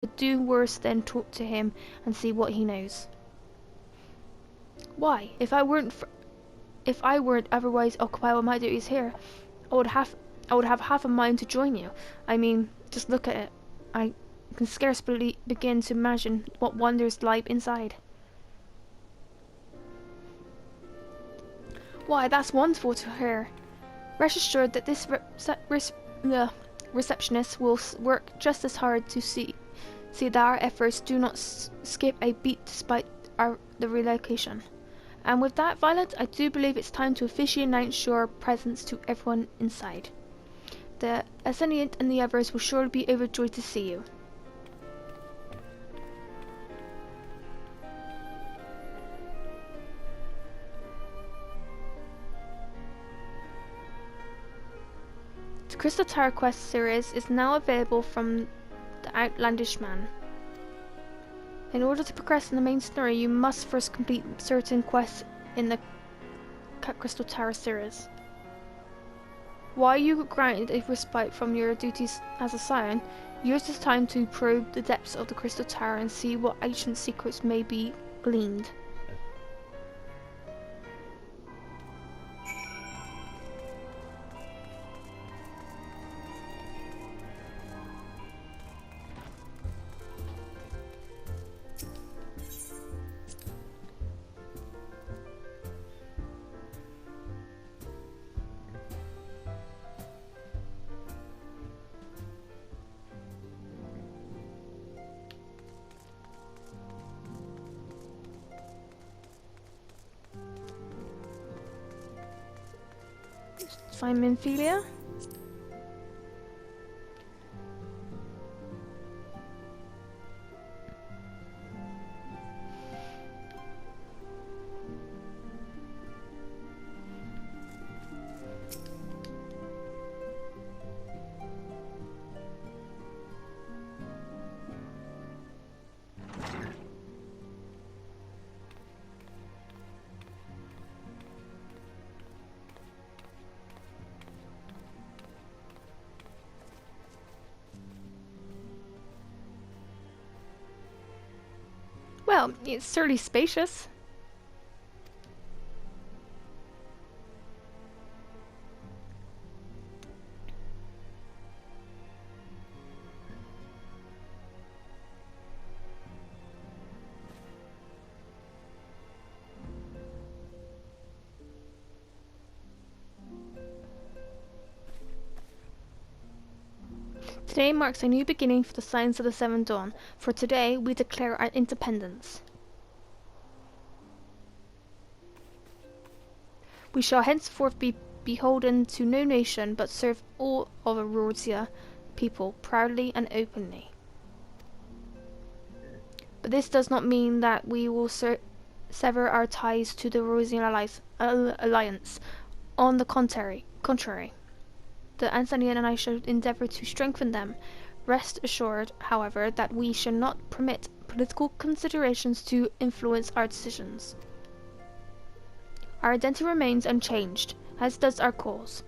would do worse than talk to him and see what he knows. Why? If I weren't otherwise occupied with my duties here, I would have half a mind to join you. I mean, just look at it. I can scarcely begin to imagine what wonders lie inside. Why, that's wonderful to hear. Rest assured that this receptionist will work just as hard to see that our efforts do not skip a beat despite the relocation. And with that, Violet, I do believe it's time to officially announce your presence to everyone inside. The Ascendant and the others will surely be overjoyed to see you. The Crystal Tower Quest series is now available from the Outlandish Man. In order to progress in the main story, you must first complete certain quests in the Crystal Tower series. While you granted a respite from your duties as a scion, use this time to probe the depths of the Crystal Tower and see what ancient secrets may be gleaned. Find Minfilia. Well, it's certainly spacious. Today marks a new beginning for the Science of the Seventh Dawn, for today we declare our independence. We shall henceforth be beholden to no nation, but serve all of Eorzea people proudly and openly. But this does not mean that we will sever our ties to the Eorzean alliance. On the contrary. The Ansanian and I shall endeavour to strengthen them. Rest assured, however, that we shall not permit political considerations to influence our decisions. Our identity remains unchanged, as does our cause.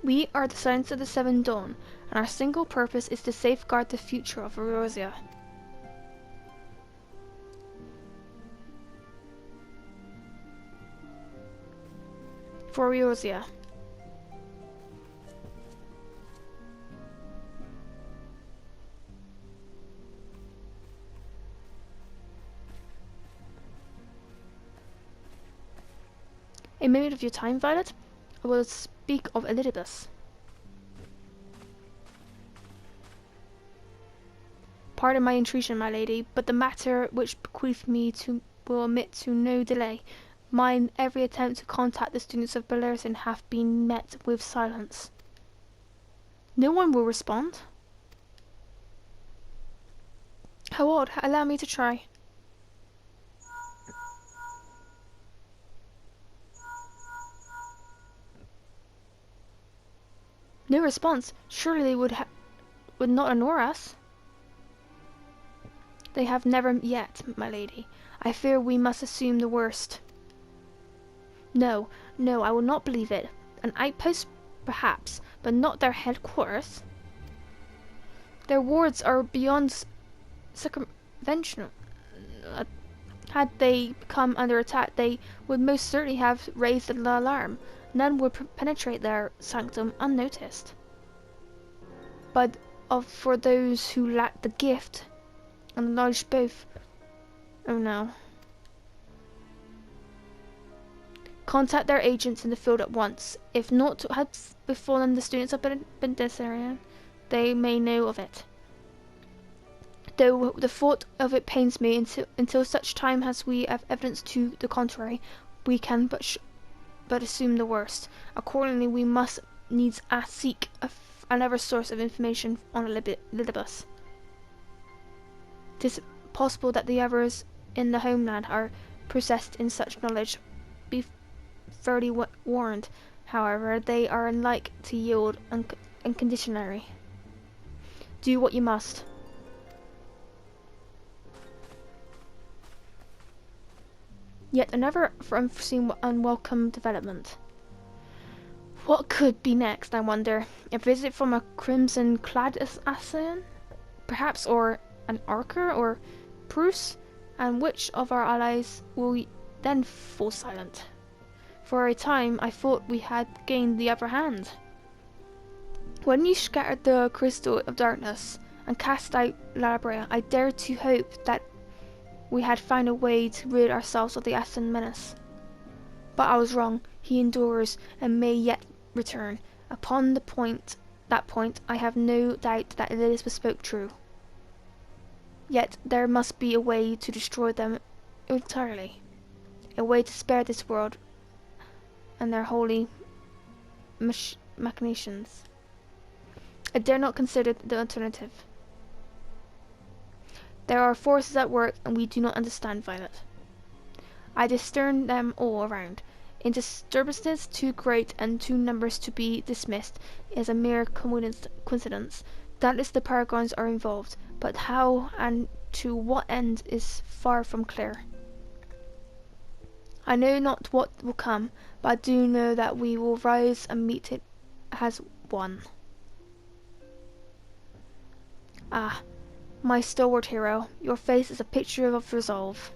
We are the Science of the Seventh Dawn, and our single purpose is to safeguard the future of Eorzea. For Eorzea. A minute of your time, Violet. I will speak of Elidibus. Pardon my intrusion, my lady, but the matter which bequeathed me will admit to no delay. Mine every attempt to contact the students of Beleriand hath been met with silence. No one will respond? How odd. Allow me to try. No response. Surely they would not ignore us. They have never yet, my lady. I fear we must assume the worst. No, I will not believe it. An outpost, perhaps, but not their headquarters. Their wards are beyond circumvention. Had they come under attack, they would most certainly have raised the alarm. None would penetrate their sanctum unnoticed. But for those who lack the gift and the knowledge both, oh no. Contact their agents in the field at once. If naught has befallen the students of Bendisarian, they may know of it. Though the thought of it pains me, until such time as we have evidence to the contrary, we can but assume the worst. Accordingly, we must needs seek another source of information on Lidibus. It is possible that the others in the homeland are possessed in such knowledge. Be thoroughly warned, however, they are unlike to yield unconditionally. Do what you must. Yet another unforeseen unwelcome development. What could be next, I wonder? A visit from a crimson-clad assassin? Perhaps, or an Archer, or Bruce? And which of our allies will then fall silent? For a time, I thought we had gained the upper hand. When you scattered the crystal of darkness and cast out Labria, I dared to hope that we had found a way to rid ourselves of the Aston menace. But I was wrong. He endures and may yet return. Upon that point, I have no doubt that Elizabeth spoke true. Yet there must be a way to destroy them entirely. A way to spare this world and their holy machinations. I dare not consider the alternative. There are forces at work, and we do not understand, Violet. I discern them all around. In disturbances too great and too numerous to be dismissed is a mere coincidence. Doubtless the paragons are involved, but how and to what end is far from clear. I know not what will come, but I do know that we will rise and meet it as one. Ah, my stalwart hero, your face is a picture of resolve.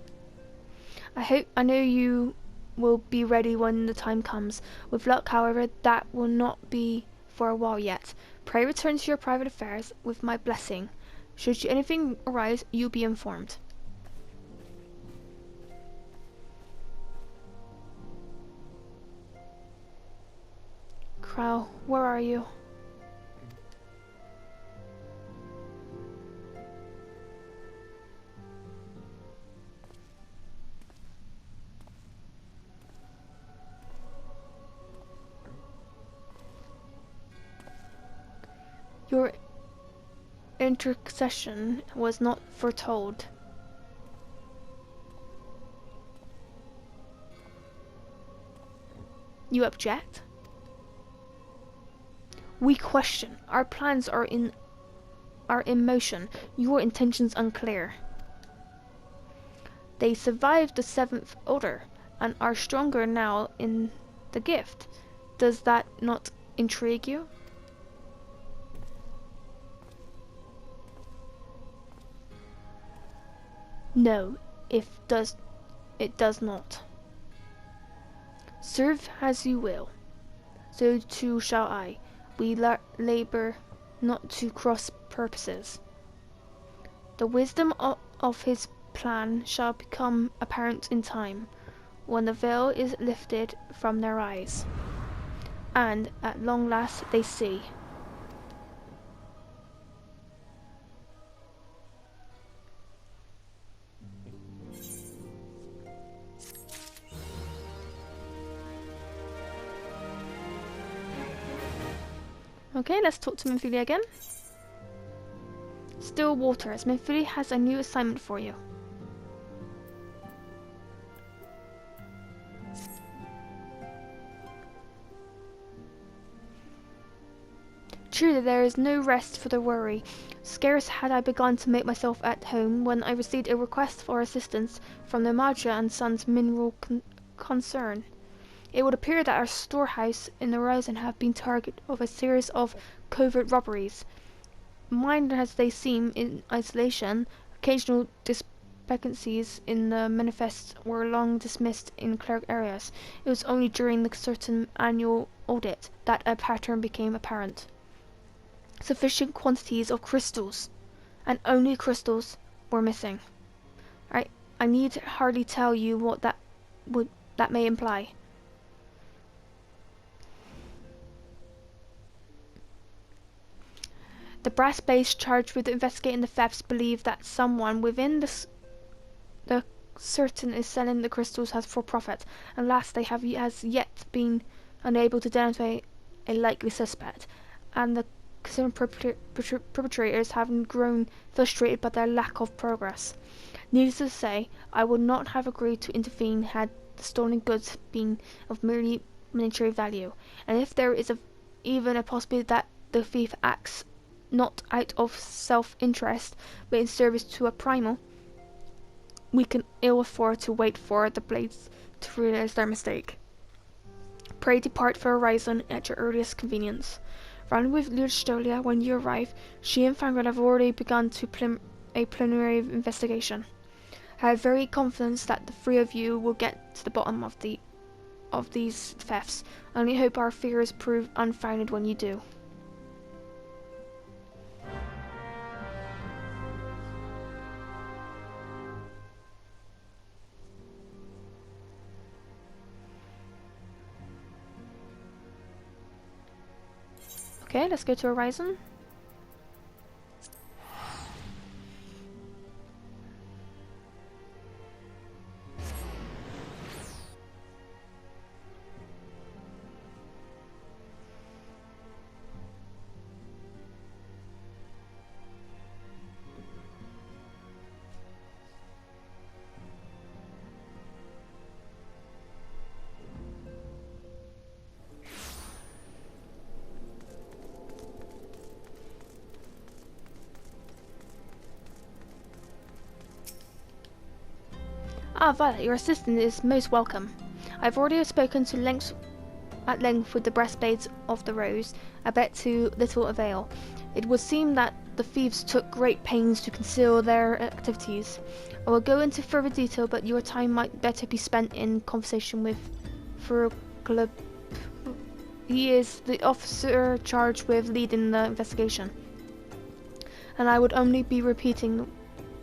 I know you will be ready when the time comes. With luck, however, that will not be for a while yet. Pray return to your private affairs with my blessing. Should anything arise, you'll be informed. Crow, where are you? Your intercession was not foretold. You object? We question. Our plans are in motion. Your intentions unclear. They survived the seventh order and are stronger now in the gift. Does that not intrigue you? No, it does not. Serve as you will, so too shall I. We labor not to cross purposes. The wisdom of his plan shall become apparent in time, when the veil is lifted from their eyes, and at long last they see. Okay, let's talk to Minfilia again. Still Waters, Minfilia has a new assignment for you. Truly, there is no rest for the worry. Scarce had I begun to make myself at home when I received a request for assistance from the Maja and Sons mineral concern. It would appear that our storehouse in the horizon have been target of a series of covert robberies. Minor as they seem in isolation, Occasional discrepancies in the manifest were long dismissed in cleric areas. It was only during the certain annual audit that a pattern became apparent. Sufficient quantities of crystals, and only crystals, were missing. I need hardly tell you what that may imply. The brass base charged with investigating the thefts believe that someone within the certain is selling the crystals for profit. Alas, they have as yet been unable to identify a likely suspect, and the concerned perpetrators have grown frustrated by their lack of progress. Needless to say, I would not have agreed to intervene had the stolen goods been of merely monetary value, and if there is even a possibility that the thief acts not out of self-interest, but in service to a primal, we can ill afford to wait for the blades to realize their mistake. Pray depart for Horizon at your earliest convenience. Round with Lurstolia, when you arrive, she and Fangred have already begun a preliminary investigation. I have very confidence that the three of you will get to the bottom of these thefts. I only hope our fears prove unfounded when you do. Okay, let's go to Horizon. Ah, Violet, your assistant is most welcome. I've already spoken at length with the breastblades of the Rose, I bet to little avail. It would seem that the thieves took great pains to conceal their activities. I will go into further detail, but your time might better be spent in conversation with Furglub. He is the officer charged with leading the investigation, and I would only be repeating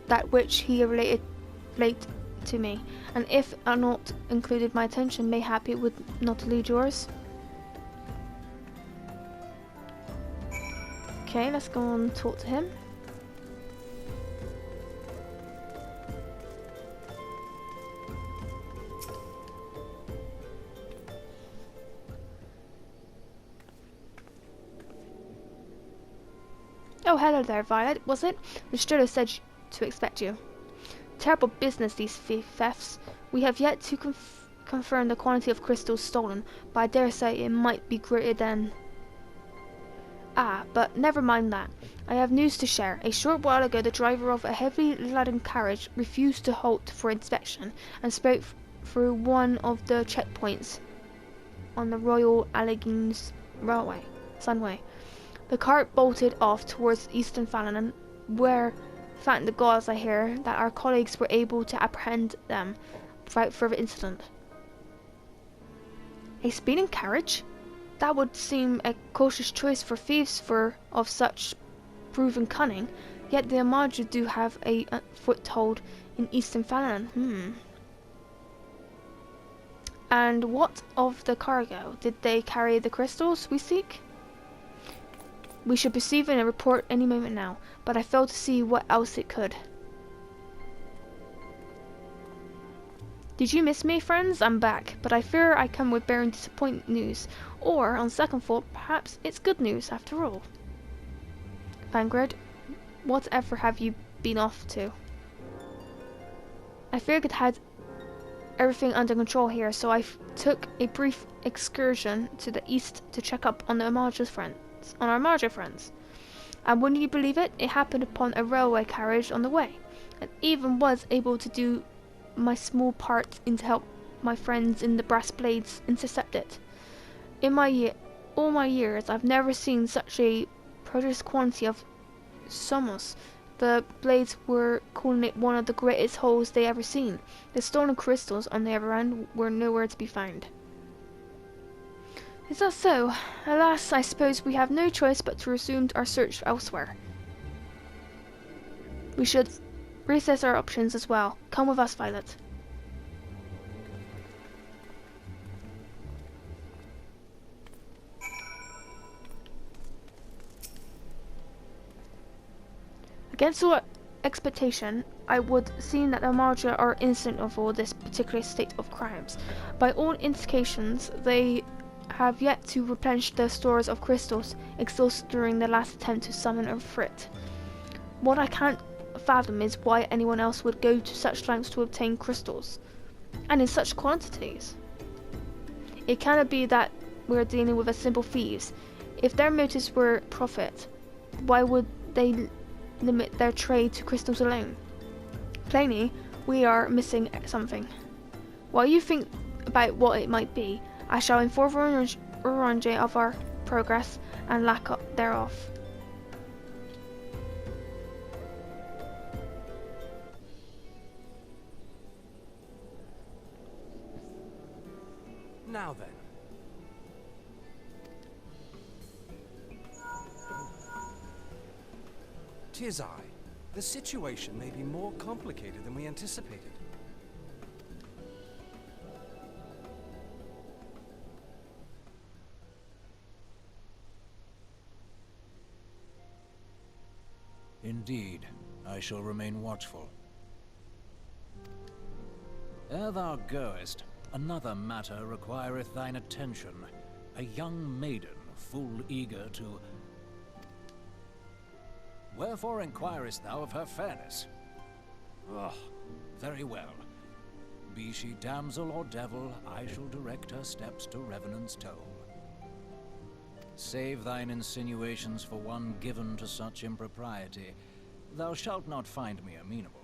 that which he related to me, and if not included my attention, mayhap it would not elude yours. Okay, let's go on and talk to him. Oh, hello there, Violet, was it? The steward said to expect you. Terrible business, these thefts. We have yet to confirm the quantity of crystals stolen, but I dare say it might be greater than... Ah, but never mind that. I have news to share. A short while ago, the driver of a heavily laden carriage refused to halt for inspection and spoke through one of the checkpoints on the Royal Alleghenies Railway, Sunway. The cart bolted off towards Eastern Fallon, where, thank the gods, I hear, that our colleagues were able to apprehend them without further incident. A speeding carriage? That would seem a cautious choice for thieves of such proven cunning, yet the Armagers do have a foothold in Eastern Fallon. And what of the cargo? Did they carry the crystals we seek? We should be receiving a report any moment now, but I fail to see what else it could. Did you miss me, friends? I'm back, but I fear I come with bearing disappointing news, or, on second thought, perhaps it's good news after all. Fangred, whatever have you been off to? I feared it had everything under control here, so I took a brief excursion to the east to check up on our Armager friends. And wouldn't you believe it, it happened upon a railway carriage on the way, and even was able to do my small part in to help my friends in the brass blades intercept it. In all my years, I've never seen such a prodigious quantity of somos The blades were calling it one of the greatest holes they ever seen. The stolen crystals, on the other hand, were nowhere to be found. Is that so? Alas, I suppose we have no choice but to resume our search elsewhere. We should reassess our options as well. Come with us, Violet. Against all expectation, I would seem that the Marja are innocent of all this particular state of crimes. By all indications, they have yet to replenish their stores of crystals exhausted during their last attempt to summon a threat. What I can't fathom is why anyone else would go to such lengths to obtain crystals, and in such quantities. It cannot be that we're dealing with a simple thieves. If their motives were profit, why would they limit their trade to crystals alone? Plainly, we are missing something. While you think about what it might be, I shall inform Orange of our progress and lack thereof. Now then. "'Tis I. The situation may be more complicated than we anticipated. Indeed, I shall remain watchful. Ere thou goest, another matter requireth thine attention. A young maiden, full eager to... Wherefore inquirest thou of her fairness? Oh, very well. Be she damsel or devil, I shall direct her steps to Revenant's Toll. Save thine insinuations for one given to such impropriety. Thou shalt not find me amenable.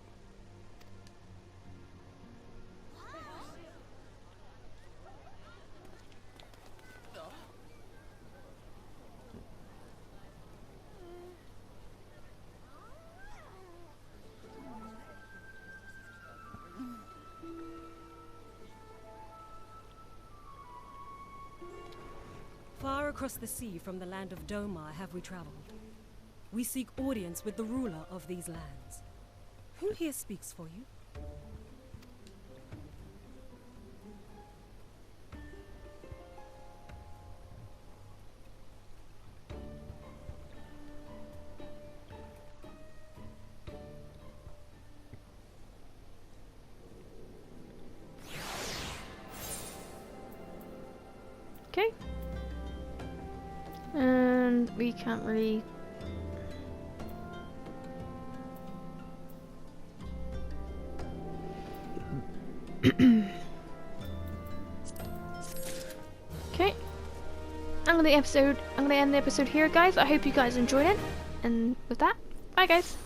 Far across the sea from the land of Domar have we traveled. We seek audience with the ruler of these lands. Who here speaks for you? Okay. And we can't really... Okay. I'm gonna end the episode here, guys. I hope you guys enjoyed it. And with that, bye guys.